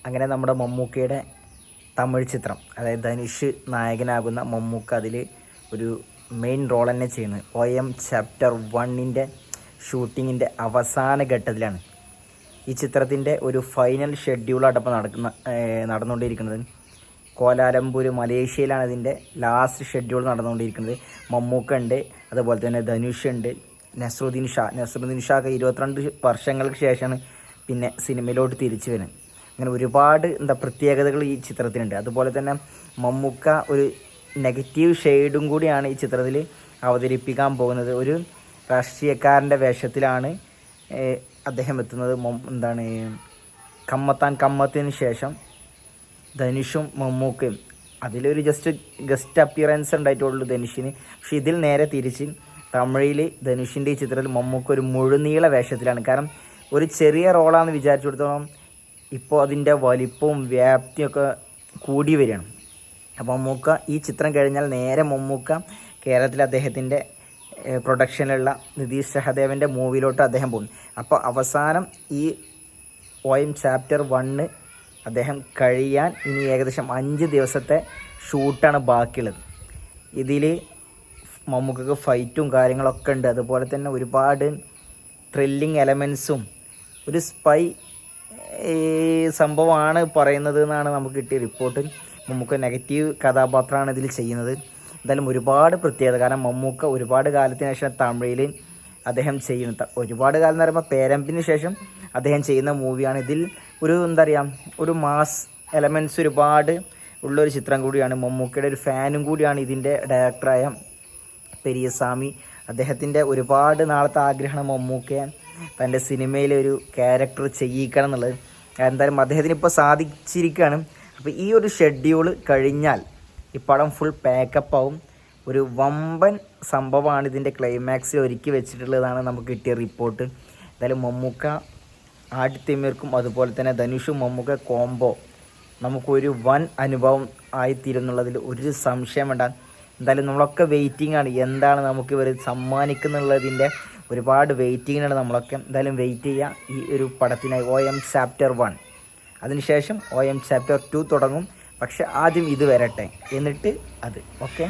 അങ്ങനെ നമ്മുടെ മമ്മൂക്കയുടെ തമിഴ് ചിത്രം, അതായത് ധനുഷ് നായകനാകുന്ന മമ്മൂക്ക അതിൽ ഒരു മെയിൻ റോൾ തന്നെ ചെയ്യുന്നത്. OM ചാപ്റ്റർ 1 ഷൂട്ടിങ്ങിൻ്റെ അവസാന ഘട്ടത്തിലാണ്. ഈ ചിത്രത്തിൻ്റെ ഒരു ഫൈനൽ ഷെഡ്യൂളാണ് ഇപ്പോൾ നടന്നുകൊണ്ടിരിക്കുന്നത്. കോലാലംപൂർ മലേഷ്യയിലാണ് ഇതിൻ്റെ ലാസ്റ്റ് ഷെഡ്യൂൾ നടന്നുകൊണ്ടിരിക്കുന്നത്. മമ്മൂക്ക ഉണ്ട്, അതുപോലെ തന്നെ ധനുഷ് ഉണ്ട്, നസ്രുദ്ദീൻ ഷാ 22 വർഷങ്ങൾക്ക് ശേഷമാണ് പിന്നെ സിനിമയിലോട്ട് തിരിച്ചു വരുന്നത്. അങ്ങനെ ഒരുപാട് പ്രത്യേകതകൾ ഈ ചിത്രത്തിനുണ്ട്. അതുപോലെ തന്നെ മമ്മൂക്ക ഒരു നെഗറ്റീവ് ഷെയ്ഡും കൂടിയാണ് ഈ ചിത്രത്തിൽ അവതരിപ്പിക്കാൻ പോകുന്നത്. ഒരു രാഷ്ട്രീയക്കാരൻ്റെ വേഷത്തിലാണ് അദ്ദേഹം എത്തുന്നത്. കമ്മത്തിന് ശേഷം ധനുഷും മമ്മൂക്കയും അതിലൊരു ഗസ്റ്റ് അപ്പിയറൻസ് ഉണ്ടായിട്ടുള്ളൂ ധനുഷിന്. പക്ഷെ ഇതിൽ നേരെ തിരിച്ച് തമിഴിൽ ധനുഷിൻ്റെ ഈ ചിത്രത്തിൽ മമ്മൂക്ക ഒരു മുഴുനീള വേഷത്തിലാണ്. കാരണം ഒരു ചെറിയ റോളാണെന്ന് വിചാരിച്ചു കൊടുത്തോളം ഇപ്പോൾ അതിൻ്റെ വലിപ്പവും വ്യാപ്തിയൊക്കെ കൂടി വരികയാണ്. അപ്പോൾ മമ്മൂക്ക ഈ ചിത്രം കഴിഞ്ഞാൽ നേരെ മമ്മൂക്ക കേരളത്തിൽ അദ്ദേഹത്തിൻ്റെ പ്രൊഡക്ഷനിലുള്ള നിതീഷ് സഹദേവൻ്റെ മൂവിയിലോട്ട് അദ്ദേഹം പോകും. അപ്പോൾ അവസാനം ഈ OM ചാപ്റ്റർ 1 അദ്ദേഹം കഴിയാൻ ഇനി ഏകദേശം 5 ദിവസത്തെ ഷൂട്ടാണ് ബാക്കിയുള്ളത്. ഇതിൽ മമ്മൂക്കക്ക് ഫൈറ്റും കാര്യങ്ങളൊക്കെ ഉണ്ട്. അതുപോലെ തന്നെ ഒരുപാട് ത്രില്ലിങ് എലമെൻസും ഒരു സ്പൈ സംഭവമാണ് പറയുന്നത് എന്നാണ് നമുക്ക് കിട്ടിയ റിപ്പോർട്ട്. മമ്മൂക്ക നെഗറ്റീവ് കഥാപാത്രമാണ് ഇതിൽ ചെയ്യുന്നത്. എന്തായാലും ഒരുപാട് പ്രത്യേകത. കാരണം മമ്മൂക്ക ഒരുപാട് കാലത്തിന് ശേഷം തമിഴിൽ അദ്ദേഹം ചെയ്യുന്ന, ഒരുപാട് കാലം എന്ന് പറയുമ്പോൾ പേരമ്പിന് ശേഷം അദ്ദേഹം ചെയ്യുന്ന മൂവിയാണ്. ഇതിൽ ഒരു മാസ് എലമെൻറ്റ്സ് ഒരുപാട് ഉള്ളൊരു ചിത്രം കൂടിയാണ്. മമ്മൂക്കയുടെ ഒരു ഫാനും കൂടിയാണ് ഇതിൻ്റെ ഡയറക്ടറായ പെരിയസ്വാമി. അദ്ദേഹത്തിൻ്റെ ഒരുപാട് നാളത്തെ ആഗ്രഹമാണ് മമ്മൂക്കയെ തൻ്റെ സിനിമയിൽ ഒരു ക്യാരക്ടർ ചെയ്യിക്കണം എന്നുള്ളത്. എന്തായാലും അദ്ദേഹത്തിന് ഇപ്പോൾ സാധിച്ചിരിക്കുകയാണ്. അപ്പോൾ ഈ ഒരു ഷെഡ്യൂൾ കഴിഞ്ഞാൽ ഈ പടം ഫുൾ പാക്കപ്പ് ആവും. ഒരു വമ്പൻ സംഭവമാണ് ഇതിൻ്റെ ക്ലൈമാക്സിൽ ഒരുക്കി വെച്ചിട്ടുള്ളതാണ് നമുക്ക് കിട്ടിയ റിപ്പോർട്ട്. എന്തായാലും മമ്മൂക്ക ആദിത്യമിർക്കും അതുപോലെ തന്നെ ധനുഷും മമ്മൂക്ക കോംബോ നമുക്കൊരു വൻ അനുഭവം ആയിത്തീരുന്നുള്ളതിൽ ഒരു സംശയം വേണ്ട. എന്തായാലും നമ്മളൊക്കെ വെയിറ്റിംഗ് ആണ്, എന്താണ് നമുക്ക് ഇവർ സമ്മാനിക്കുന്നുള്ളതിൻ്റെ ഒരുപാട് വെയിറ്റിങ്ങിനാണ് നമ്മളൊക്കെ. എന്തായാലും വെയിറ്റ് ചെയ്യുക ഈ ഒരു പടത്തിനായി. OM ചാപ്റ്റർ 1 അതിനുശേഷം OM ചാപ്റ്റർ 2 തുടങ്ങും. പക്ഷെ ആദ്യം ഇത് വരട്ടെ, എന്നിട്ട് അത്. ഓക്കെ.